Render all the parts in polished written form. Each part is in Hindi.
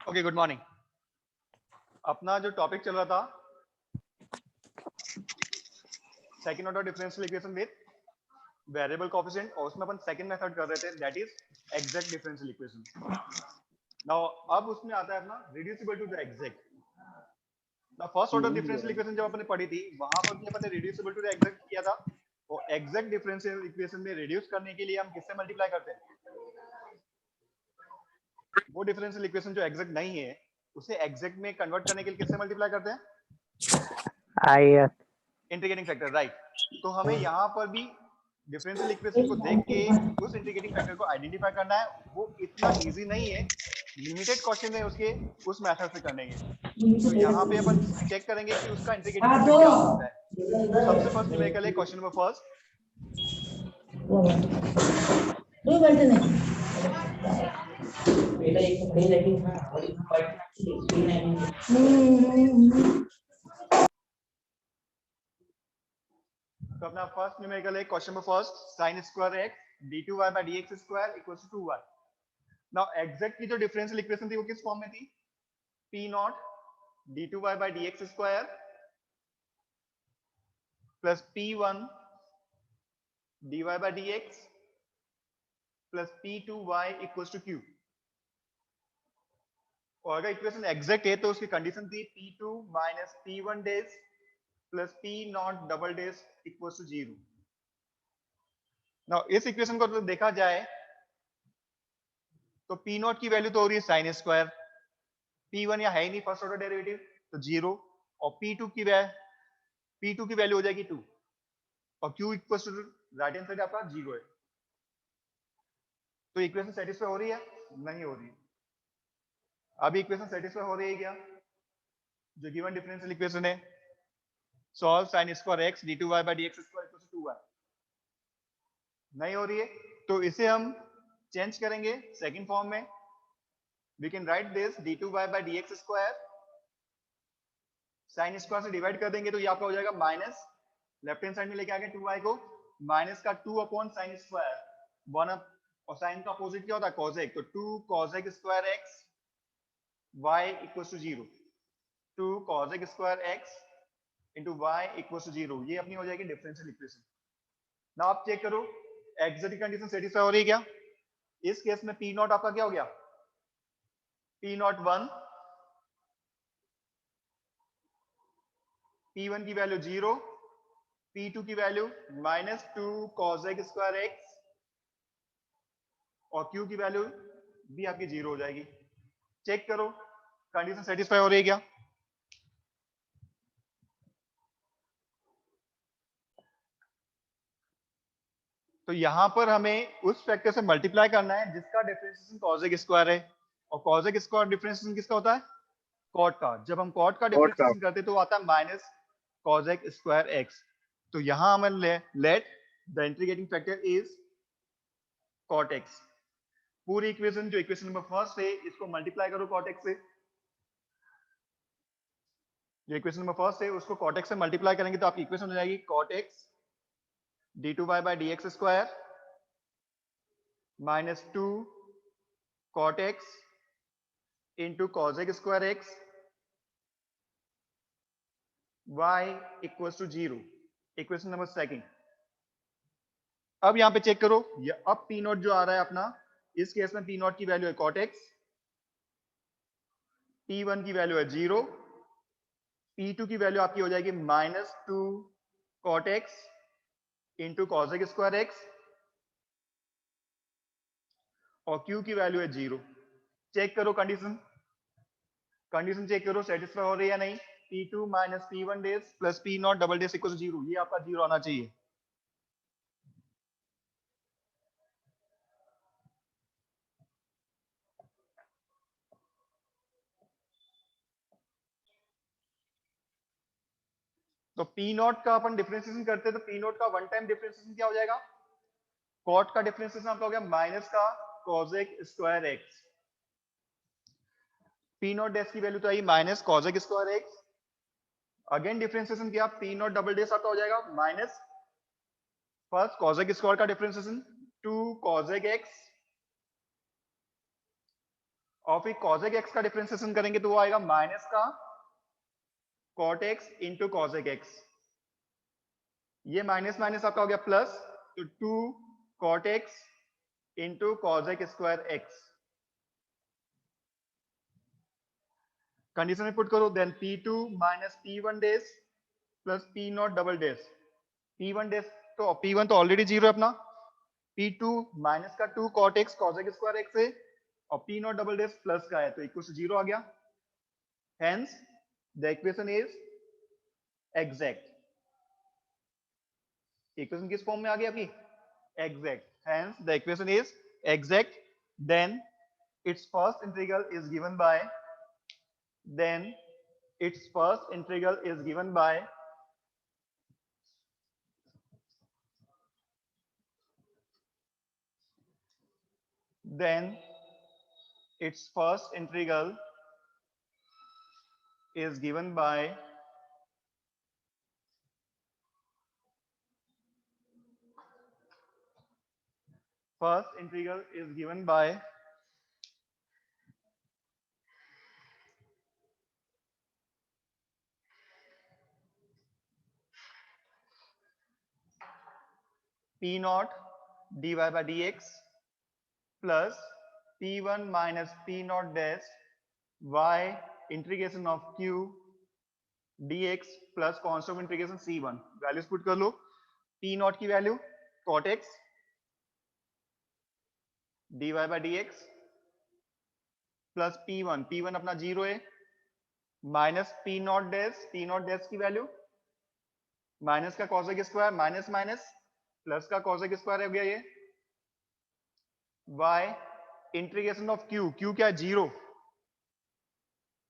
Okay, good morning. अपना जो टॉपिक चल रहा था second order differential equation with variable coefficient, और उसमें अपन सेकंड मेथड कर रहे थे, that is exact differential equation. Now अब उसमें आता है अपना रिड्यूसिबल टू द एग्जैक्ट। ना फर्स्ट ऑर्डर डिफरेंशियल इक्वेशन जब अपने पढ़ी थी, वहां पर भी अपन ने रिड्यूसिबल टू द एग्जैक्ट किया था। और एग्जैक्ट डिफरेंशियल इक्वेशन में रिड्यूस करने के लिए हम किससे मल्टीप्लाई करते हैं? वो डिफरेंशियल इक्वेशन जो एग्जैक्ट नहीं है उसे एग्जैक्ट में कन्वर्ट करने के लिए किससे मल्टीप्लाई करते हैं? Integrating factor, right. तो हमें यहाँ पर भी डिफरेंशियल इक्वेशन को देख के उस इंटीग्रेटिंग फैक्टर को आइडेंटिफाई करना है। वो इतना इजी नहीं है, लिमिटेड क्वेश्चन है उसके उस मेथड से करने के। तो यहाँ पे अपन चेक करेंगे कि उसका इंटीग्रेटिंग फैक्टर क्या हो सकता है। तो सबसे फर्स्ट न्यूमेरिकल है क्वेश्चन नंबर फर्स्ट। तो अपना फर्स्ट न्यूमेरिकल है question number first, sin square x d2y by dx square equals to 2y। Now exact की जो डिफरेंशियल इक्वेशन थी वो किस फॉर्म में थी? p not d2y by dx square plus p1 dy by dx plus p2y equals to q। और अगर इक्वेशन एग्जैक्ट है तो उसकी कंडीशन थी p2 minus p1 dash plus p not double dash equals to 0। Now इस इक्वेशन को तो देखा जाए तो p नॉट की वैल्यू तो हो रही है sin स्क्वायर, p1 या है ही नहीं फर्स्ट ऑर्डर डेरिवेटिव तो 0, और p2 की वैल्यू हो जाएगी 2, और q equals to right hand side आपका 0 है। तो इक्वेशन सेटिस्फाई हो रही है? नहीं हो रही है। अभी इक्वेशन सेटिस्फाई हो रही है क्या? जो गिवन डिफरेंशियल इक्वेशन है solve sin square x d2y by dx square equals to 2y, नहीं हो रही है। तो इसे हम चेंज करेंगे सेकंड फॉर्म में। We can write this d2y by dx square, sin square से डिवाइड कर देंगे तो ये आपका हो जाएगा माइनस, लेफ्ट हैंड साइड में लेके आ गए 2y को, माइनस का 2 अपॉन sin स्क्वायर 1 अप, और sin का अपोजिट क्या होता है? cosec, तो 2 cosec square x y equals to 0, 2 cosec square x into y equals to 0। ये अपनी हो जाएगी डिफरेंशियल इक्वेशन। ना आप चेक करो एग्जैक्ट कंडीशन सेटिस्फाई हो रही है क्या? इस केस में p नॉट आपका क्या हो गया? p नॉट 1, p1 की वैल्यू 0, p2 की value minus 2 cosec square x, और q की वैल्यू भी आपकी 0 हो जाएगी। चेक करो कंडीशन सेटिस्फाई हो रही है क्या? तो यहां पर हमें उस फैक्टर से मल्टीप्लाई करना है जिसका डिफरेंशिएशन cosec स्क्वायर है, और cosec स्क्वायर डिफरेंशिएशन किसका होता है? कॉट का। जब हम कॉट का डिफरेंशिएशन करते हैं तो आता है माइनस cosec स्क्वायर x। तो यहां हमें late the integrating factor is cot x। पूरी इक्वेशन जो इक्वेशन नंबर फर्स्ट है इसको मल्टीप्लाई करो cot x से। जो इक्वेशन नंबर फर्स्ट है उसको cot x से मल्टीप्लाई करेंगे तो आपकी इक्वेशन हो जाएगी cot x d2y by dx square minus 2 cot x into cosec square x y equals to 0। Equation number second. अब यहां पे चेक करो, अब p नॉट जो आ रहा है अपना, इस केस में p नॉट की वैल्यू है cot x, p1 की वैल्यू है 0, p2 की वैल्यू आपकी हो जाएगी minus 2 cot x into cosec square x, और q की वैल्यू है 0। चेक करो कंडीशन चेक करो सेटिस्फाई हो रही है या नहीं। p2 minus p1 dash plus p not double days equal 0, ये आपका 0 आना चाहिए। तो p नॉट का अपन डिफरेंशिएशन करते हैं तो p नॉट का वन टाइम डिफरेंशिएशन क्या हो जाएगा? cot का डिफरेंशिएशन आपका हो गया माइनस का cosec square x, p naught dash की वैल्यू तो आई minus cosec square x, again differentiation किया p नॉट डबल डैश आपका हो जाएगा माइनस फर्स्ट cosec स्क्वायर का डिफरेंशिएशन 2 cosec x, और फिर cosec x का डिफरेंशिएशन करेंगे तो वो आएगा माइनस का cot x into cosec x। ये माइनस माइनस आपका हो गया प्लस, तो 2 cot x into cosec square x। Condition में पुट करो, then p2 minus p1 dash plus p not double dash. p1 dash तो p1 तो ऑलरेडी जीरो है अपना, p2 माइनस का 2 cot x cosec square x है और p not double dash plus का है तो इक्वल टू जीरो आ गया। Hence the equation is exact. Equation किस फॉर्म में आ गई आपकी? Exact. Hence the equation is exact. Then its first integral is given by then its first integral is given by then its first integral is given by first integral is given by p naught dy by dx plus p1 minus p naught dash y integration of q dx plus constant of integration c1। Values put कर लो। p naught की value cot x dy by dx plus p1 अपना जीरो है, माइनस p नॉट डैश की वैल्यू माइनस का cosec square minus minus plus का cosec स्क्वायर हो गया ये, y इंटीग्रेशन ऑफ q क्या है? जीरो,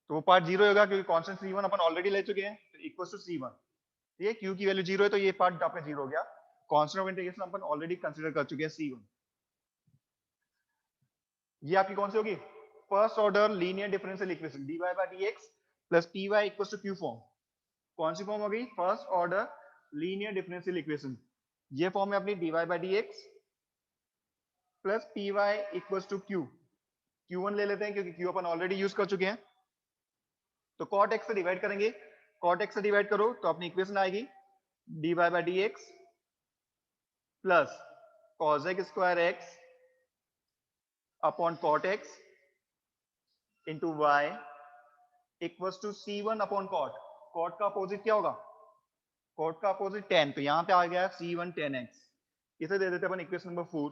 तो वो पार्ट जीरो होगा क्योंकि कांस्टेंट c1 अपन ऑलरेडी ले चुके हैं, तो इक्वल्स टू c1। ये q की वैल्यू जीरो है तो ये पार्ट आपका जीरो हो गया। कांस्टेंट ऑफ इंटीग्रेशन अपन ऑलरेडी कंसीडर कर चुके हैं c1। ये आपकी कौन सी होगी? First order linear differential equation dy by dx plus py equals to q form. कौन सी फॉर्म होगी? First order linear differential equation. ये फॉर्म है अपनी dy by dx plus py equals to q। q1 ले लेते हैं क्योंकि q अपन ऑलरेडी यूज कर चुके हैं, तो cot x से डिवाइड करेंगे। cot x से डिवाइड करो तो अपनी इक्वेशन आएगी dy by dx plus cosec square x upon cot x into y equals to c1 upon cot। cot का अपोजिट क्या होगा? cot का अपोजिट tan, तो यहां पे आ गया c1 tan x। इसे दे देते अपन इक्वेशन नंबर 4।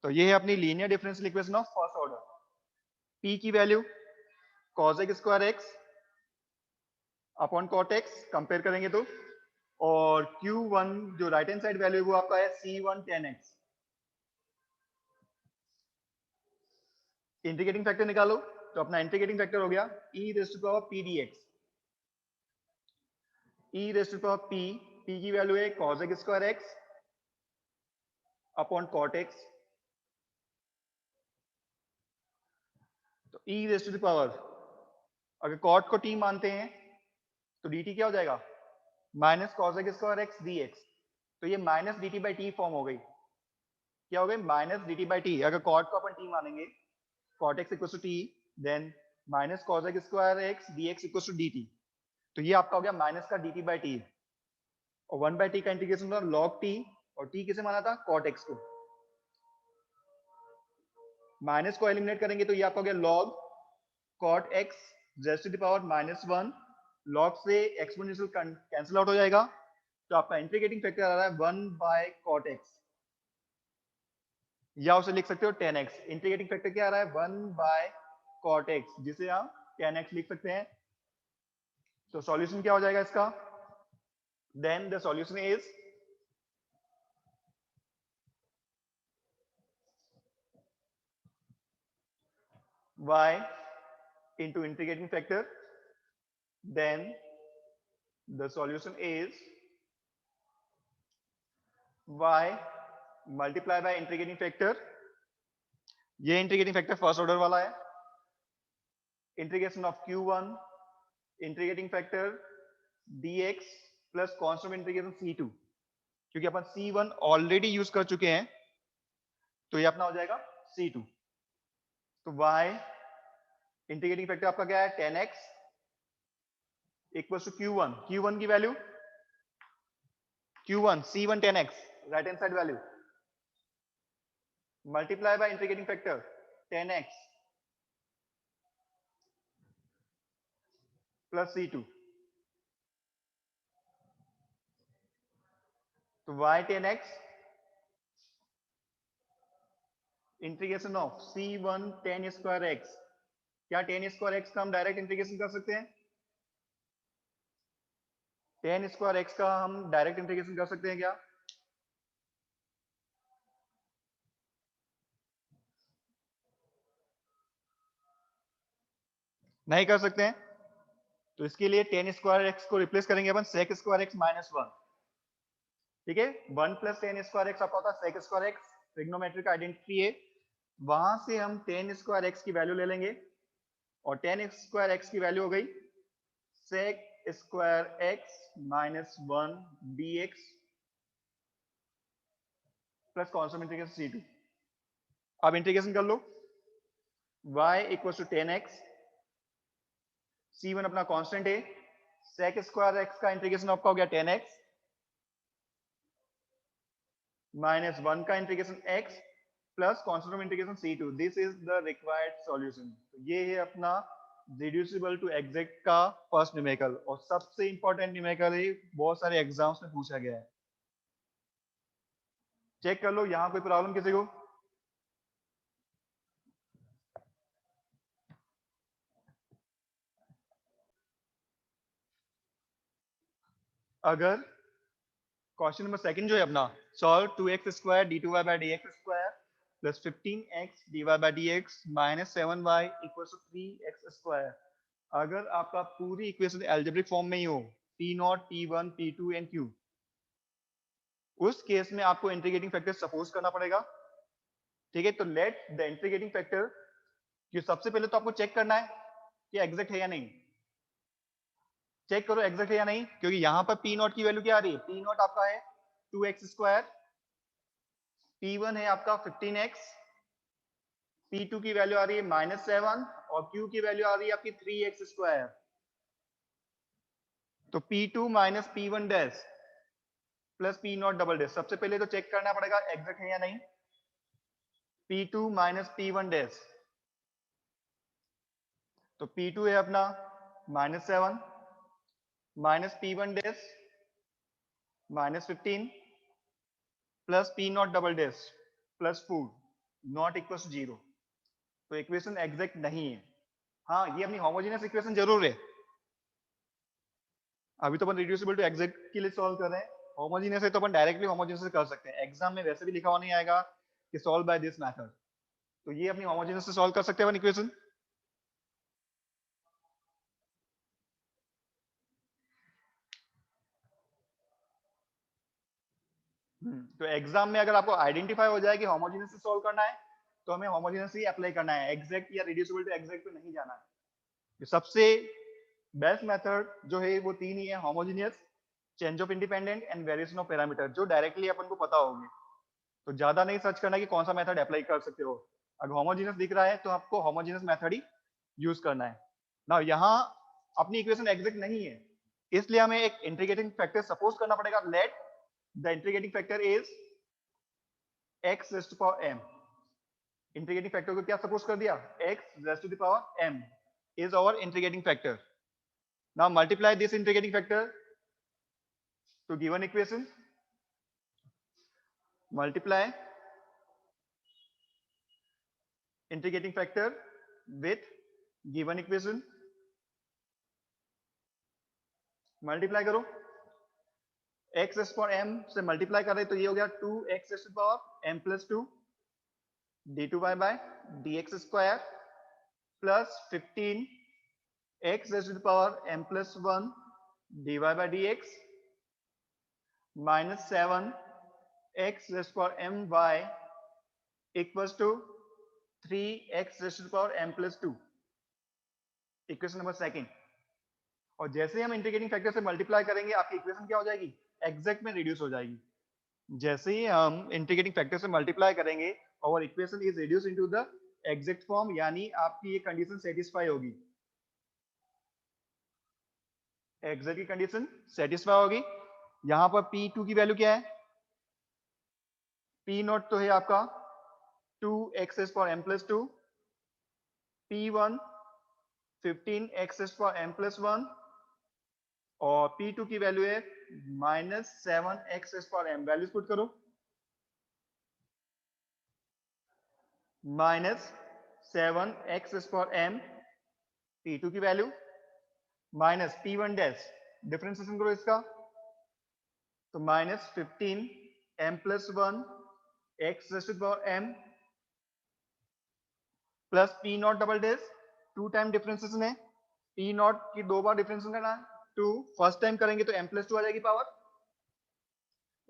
तो ये है अपनी linear differential equation of first order. p की value cosec square x upon cot x compare करेंगे तो, और q1 जो राइट हैंड साइड वैल्यू है वो आपका है c1 tan x। Integrating factor निकालो तो अपना इंटीग्रेटिंग फैक्टर हो गया e raise to power p dx। e raise to power p की वैल्यू है cosec square x upon cot x। तो e रेज़ टू पावर, अगर cot को t मानते हैं तो dt क्या हो जाएगा? Minus cosec square x dx। तो ये minus dt by T form हो गई। क्या हो गई? Minus dt by T. अगर cot को अपन t मानेंगे, cot x equal to t, then minus cosec square x dx equal to dt। तो ये आपका हो गया माइनस का dt बाई टी, और 1 बाई टी का इंटीग्रेशन था log t, और t किसे माना था? cot x को। माइनस को एलिमिनेट करेंगे तो ये आपका हो गया log cot x raise to the power minus 1। log से एक्सपोनेंशियल कैंसिल आउट हो जाएगा, तो आपका इंटीग्रेटिंग फैक्टर आ रहा है 1 बाय cot x, या उसे लिख सकते हो tan x। इंटीग्रेटिंग फैक्टर क्या आ रहा है? 1 बाय cot x, जिसे आप tan x लिख सकते हैं। तो सॉल्यूशन क्या हो जाएगा इसका? Then the solution is y into integrating factor, then the solution is y multiply by integrating factor। ये इंटीग्रेटिंग फैक्टर फर्स्ट ऑर्डर वाला है, integration of q1 integrating factor dx plus constant integration c2। क्योंकि अपन c1 ऑलरेडी यूज कर चुके हैं तो ये अपना हो जाएगा c2। तो y इंटीग्रेटिंग फैक्टर आपका क्या है 10x इक्वल टू Q1 की value Q1 C1 10x right hand side value multiply by integrating factor 10x plus C2 तो y 10x integration of C1 10 square x क्या 10 स्क्वायर x का हम डायरेक्ट इंटीग्रेशन कर सकते हैं 10 स्क्वायर x का हम डायरेक्ट इंटीग्रेशन कर सकते हैं क्या नहीं कर सकते हैं तो इसके लिए 10 स्क्वायर x को रिप्लेस करेंगे अपन sec स्क्वायर x माइनस 1 ठीक है 1 प्लस 10 स्क्वायर x आपका होता है sec square x trigonometric identity है वहां से हम 10 स्क्वायर x की वैल्यू ले लेंगे और 10 स्क्वायर x की वैल्यू हो गई sec square x minus 1 dx plus constant integration C2 अब इंटीग्रेशन कर लो y equal to 10x C1 अपना कांस्टेंट है sec स्क्वायर x का इंटीग्रेशन आपका हो गया 10x माइनस 1 का integration x plus constant of integration C2 this is the required solution तो ये है अपना रिड्यूसिबल टू एग्जैक्ट का फर्स्ट न्यूमेरिकल और सबसे इंपॉर्टेंट न्यूमेरिकल है बहुत सारे एग्जाम्स में पूछा गया है चेक कर लो यहां कोई प्रॉब्लम किसी को अगर क्वेश्चन नंबर सेकंड जो है अपना solve 2x square d2y by dx square plus 15x dy by dx minus 7y equal to 3x square अगर आपका पूरी इक्वेशन एल्जेब्रिक फॉर्म में ही हो P0 P1 P2 and Q उस केस में आपको इंटीग्रेटिंग फैक्टर सपोज करना पड़ेगा ठीक है तो लेट द इंटीग्रेटिंग फैक्टर कि सबसे पहले तो आपको चेक करना है कि एग्जैक्ट है या नहीं चेक करो एग्जैक्ट है या नहीं क्योंकि यहां पर P0 की वैल्यू क्या आ रही है P0 आपका है 2x स्क्वायर P1 है आपका 15x P2 की वैल्यू आ रही है माइनस 7 और Q की वैल्यू आ रही है आपकी 3x स्क्वायर तो P2 minus P1 dash plus P0 double dash सबसे पहले तो चेक करना पड़ेगा एग्जैक्ट है या नहीं P2 माइनस P1 डैश तो P2 है अपना minus 7 minus P1 dash minus 15 plus P0 double dash plus 4 not equal to 0 तो इक्वेशन एग्जैक्ट नहीं है हाँ ये अपनी होमोजेनियस इक्वेशन जरूर है अभी तो अपन रिड्यूसिबल टू एग्जैक्ट के लिए सॉल्व कर रहे हैं होमोजेनियस है तो अपन डायरेक्टली होमोजेनियस से कर सकते हैं एग्जाम में वैसे भी लिखा हुआ नहीं आएगा कि सॉल्व बाय दिस मेथड तो ये अपनी होमोजेनियस से सॉल्व कर सकते हैं अपन इक्वेशन तो एग्जाम में अगर आपको आइडेंटिफाई हो जाए कि होमोजेनियस से सॉल्व करना है तो हमें होमोजेनियस ही अप्लाई करना है एग्जैक्ट या रिड्यूसिबल टू एग्जैक्ट पे नहीं जाना है सबसे बेस्ट मेथड जो है वो तीन ही है homogeneous change of independent and variation of parameter जो डायरेक्टली अपन को पता होगी तो ज्यादा नहीं सर्च करना कि कौन सा मेथड अप्लाई कर सकते हो अगर होमोजेनियस दिख रहा है तो आपको होमोजेनियस मेथड ही यूज करना है ना यहाँ अपनी इक्वेशन एग्जैक्ट नहीं है इसलिए हमें एक इंटीग्रेटिंग फैक्टर सपोज करना पड़ेगा let the integrating factor is x raise to power m integrating factor को क्या सपोज कर दिया x raise to the power m is our integrating factor now multiply this integrating factor to given equation multiply integrating factor with given equation multiply करो x रेज़ पावर m से मल्टीप्लाई कर रहे तो ये हो गया 2x raise to power m plus 2 d2y by dx square plus 15 x raise to power m plus 1 dy by dx minus 7 x raise to power m y equals to 3x raise to power m plus 2 equation number second और जैसे हम इंटीग्रेटिंग फैक्टर से मल्टीप्लाई करेंगे आपकी इक्वेशन क्या हो जाएगी एग्जैक्ट में रिड्यूस हो जाएगी जैसे ही हम इंटीग्रेटिंग फैक्टर से मल्टीप्लाई करेंगे और equation is reduce into the exact form, यानी आपकी ये कंडीशन सेटिस्फाई होगी, एग्जैक्ट की कंडीशन सेटिस्फाई होगी। यहां पर P2 की वैल्यू क्या है, P0 तो है आपका 2x⁻m+2, P1 15x⁻m+1 और P2 की वैल्यू है -7x⁻m। वैल्यूज पुट करो, -7x⁻m P2 की value minus P1 dash, differentiation करो इसका, तो -15m+1 x⁻m plus P0 double dash, 2 time differentiation है, P0 की 2 बार डिफरेंशिएशन करना है, 2 फर्स्ट टाइम करेंगे तो m+2 आ जाएगी पावर,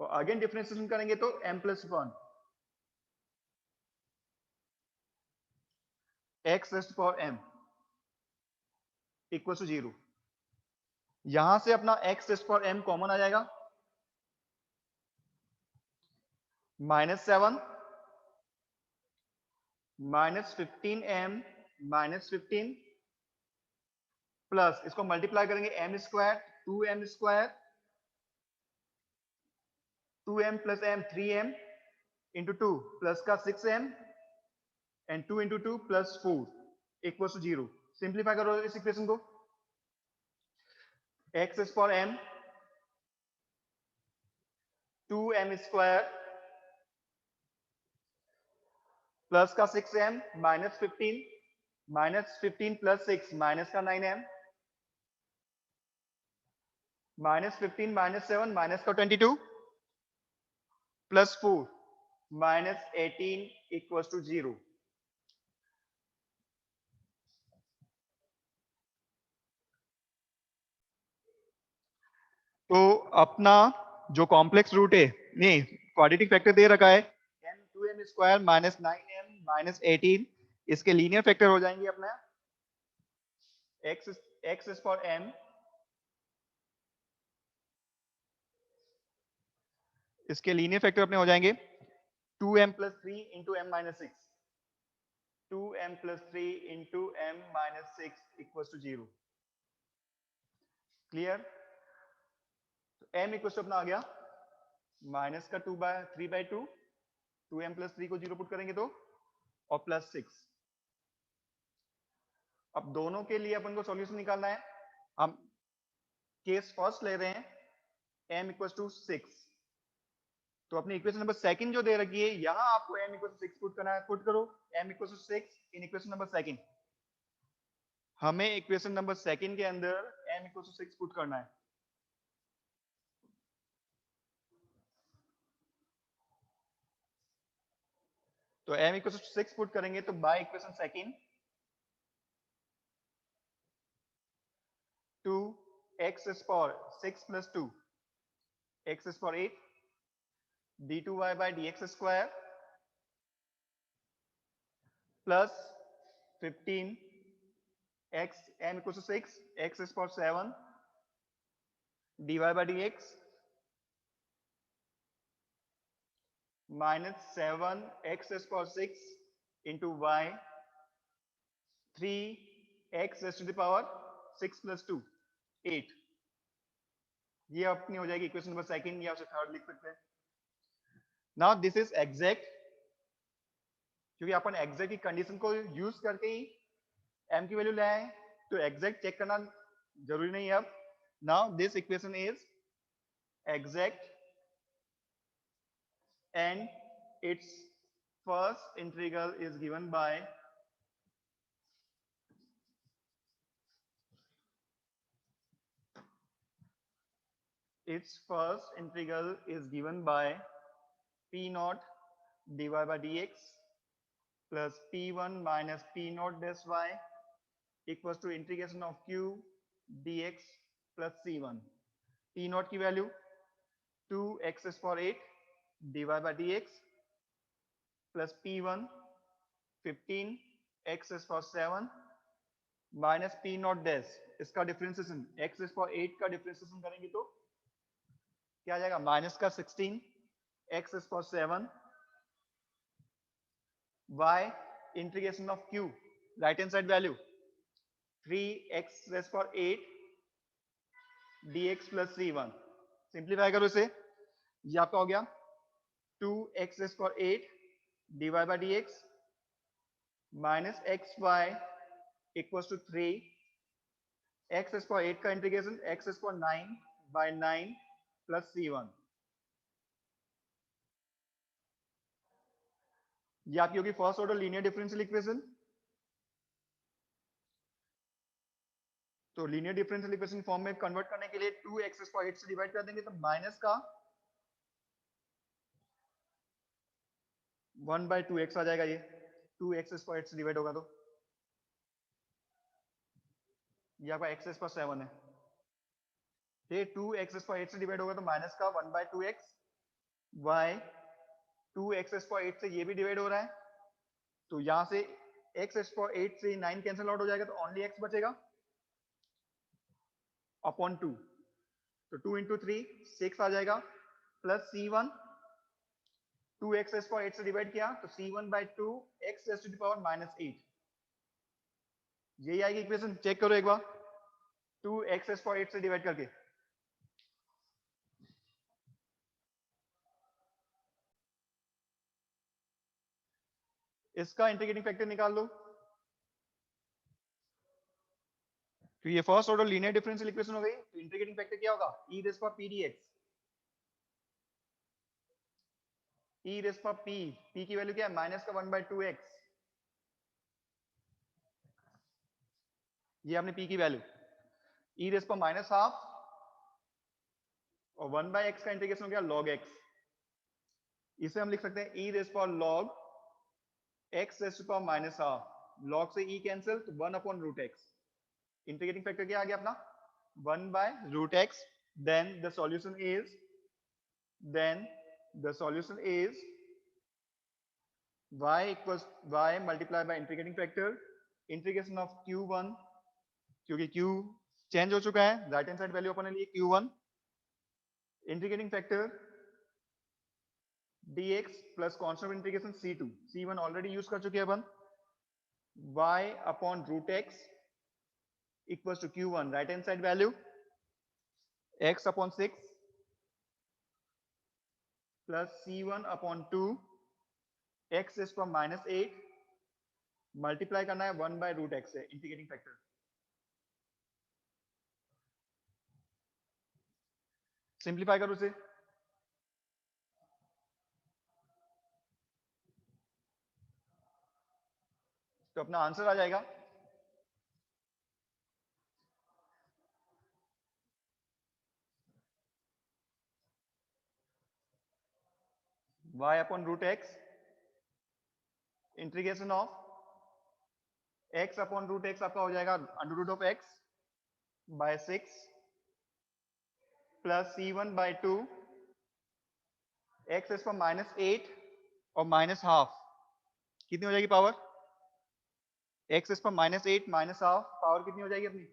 और अगेन डिफरेंशिएशन करेंगे तो m+1 x⁻m इक्वल टू 0। यहां से अपना x⁻m कॉमन आ जाएगा, -7 -15m -15 प्लस इसको मल्टीप्लाई करेंगे m², 2m² 2m plus m 3m into 2 plus का 6m and 2 into 2 plus 4 equal to 0। Simplify करो इस इक्वेशन को, x⁻m 2m² प्लस का 6m -15 प्लस 6 माइनस का 9m -15 -7 माइनस का 22 प्लस 4 -18 इक्वल टू 0। तो अपना जो कॉम्प्लेक्स रूट है, नहीं क्वाड्रेटिक फैक्टर दे रखा है m2m² -9m -18, इसके लीनियर फैक्टर हो जाएंगे अपना x⁻m, इसके लीनियर फैक्टर अपने हो जाएंगे 2m + 3 into m - 6, 2m + 3 into m - 6 equal to 0। Clear? m equal to अपना आ गया माइनस का 3/2, 2m + 3 को 0 पुट करेंगे तो, और प्लस 6। अब दोनों के लिए अपन को सॉल्यूशन निकालना है, हम केस फर्स्ट ले रहे हैं m = 6। तो अपनी इक्वेशन नंबर सेकंड जो दे रखी है, यहां आपको m = 6 पुट करना है, पुट करो m = 6 in equation number second. हमें इक्वेशन नंबर सेकंड के अंदर m = 6 पुट करना है। तो m = 6 पुट करेंगे तो by equation second 2x⁻6 + 2 x⁻8 d2y/dx² plus 15 x m = 6 x⁻7 dy/dx -7 x⁻6 into y 3x⁻6 + 2 8। ये अपनी हो जाएगी इक्वेशन नंबर सेकंड, या उसे थर्ड लिख सकते हैं। नाउ दिस इज एग्जैक्ट, क्योंकि अपन एग्जैक्ट की कंडीशन को यूज करके ही m की वैल्यू ले आए, तो एग्जैक्ट चेक करना जरूरी नहीं है अब। Now this equation is exact and its first integral is given by p0 dy/dx plus p1 minus p0 dash y equals to integration of q dx plus c1। p0 की value 2x⁻8 dy/dx plus p1 15 x⁻7 minus p0 dash, इसका डिफरेंशिएशन x⁻8 का डिफरेंशिएशन करेंगे तो क्या आ जाएगा, माइनस का 16 x⁻7 y integration of q, right hand side value 3x raise power 8 dx plus c1। Simplify करो इसे, ये आपका हो गया 2x raise power 8 dy by dx minus xy equals to 3 x raise power 8 का integration x raise power 9 by 9 plus c1। ये आपकी होगी first order linear differential equation. तो लीनियर डिफरेंशियल इक्वेशन फॉर्म में कन्वर्ट करने के लिए 2x रेस पावर 8 से डिवाइड कर देंगे तो माइनस का 1 बाई 2x आ जाएगा। ये 2x रेस पावर 8 से डिवाइड होगा तो ये आपका x रेस पावर 7 है। ये 2x रेस पावर 8 से डिवाइड होगा तो माइनस का 1 by 2x y 2x raise power 8 से ये भी डिवाइड हो रहा है तो यहां से x रेस पावर 8 से 9 कैंसिल आउट हो जाएगा तो ओनली x बचेगा अपॉन 2। तो 2 इंटू 3 6 आ जाएगा plus c1 2x raise power 8 से डिवाइड किया तो c1 by 2 x raise to the power minus 8। यही आएगी इक्वेशन, चेक करो एक बार 2x रेस पावर 8 से डिवाइड करके। इसका इंटीग्रेटिंग फैक्टर निकाल लो। तो ये first order linear differential equation हो गई। तो इंटीग्रेटिंग फैक्टर क्या होगा e raise power p dx। e raise power p की वैल्यू क्या है माइनस का 1 बाई 2x। ये आपने p की value e raise power minus half और 1 बाई x का इंटीग्रेशन हो गया log x। इसे हम लिख सकते हैं e raise power log x raise to power minus half. log से e कैंसिल तो 1 upon root x। Integrating factor क्या आ गया अपना 1 by root x। then the solution is y equals y multiply by integrating factor integration of q1 क्योंकि q चेंज हो चुका है राइट हैंड साइड वैल्यू अपन ने ली q1 integrating factor dx plus constant integration c2 c1 already use कर चुके हैं अपन y upon root x equals to q1 right hand side value x upon 6 plus c1 upon 2 x is from minus 8 multiply करना है 1 बाय रूट x से इंटीग्रेटिंग फैक्टर। सिंप्लीफाई करो उसे तो अपना आंसर आ जाएगा y upon root x integration of x upon root x आपका हो जाएगा under root of x by 6 plus c1 by 2 x is from minus 8 और माइनस हाफ कितनी हो जाएगी power x is from minus 8 minus half power कितनी हो जाएगी अपनी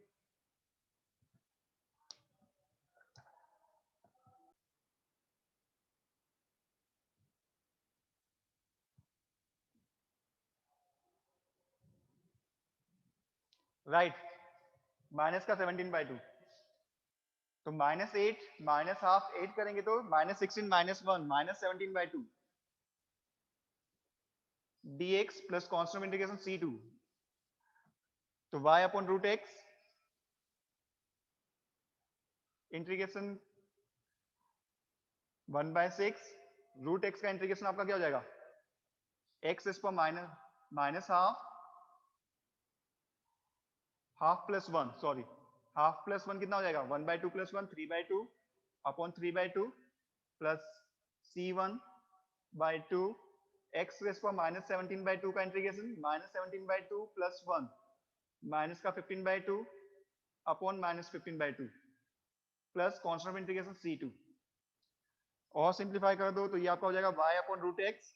राइट माइनस का 17 बाई 2 तो माइनस 8 माइनस हाफ 8 करेंगे तो minus 16 minus 1 minus 17 by 2 dx plus constant integration c2 तो y upon root x integration 1 by 6 root x का इंटीग्रेशन आपका क्या हो जाएगा x इज पर minus half plus 1 sorry half plus 1 कितना हो जाएगा 1 by 2 plus 1 3 by 2 upon 3 by 2 plus c1 by 2 x raise पर माइनस 17 बाय 2 का integration minus 17 by 2 plus 1 minus का 15 by 2 upon minus 15 by 2 plus constant integration c2 और सिंप्लीफाई कर दो तो ये आपका हो जाएगा y upon root x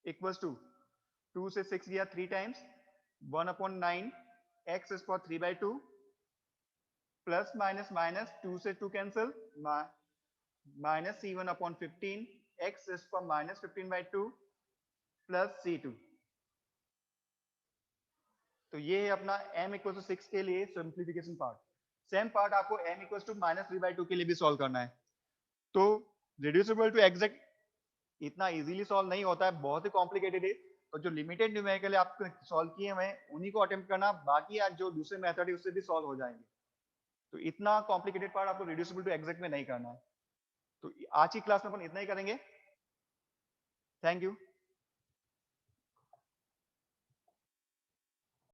equals to 2 से 6 गया 3 times 1 upon 9 x is for 3 by 2 plus minus minus 2 से 2 cancel minus c1 upon 15 x is for minus 15 by 2 plus c2 तो ये है अपना m इक्वल टू 6 के लिए सिंप्लीफिकेशन पार्ट। सेम पार्ट आपको m इक्वल टू -3/2 के लिए भी सॉल्व करना है। तो रिड्यूसिबल टू एग्जैक्ट इतना इजीली सॉल्व नहीं होता है, बहुत ही कॉम्प्लिकेटेड है। तो जो लिमिटेड न्यूमेरिकल आपको सॉल्व किए हुए हैं उन्हीं को अटेम्प्ट करना, बाकी आज जो दूसरे मेथड है उससे भी सॉल्व हो जाएंगे। तो इतना कॉम्प्लिकेटेड पार्ट आपको रिड्यूसिबल टू एग्जैक्ट में नहीं करना है। तो आज की क्लास में अपन इतना ही करेंगे। Thank you.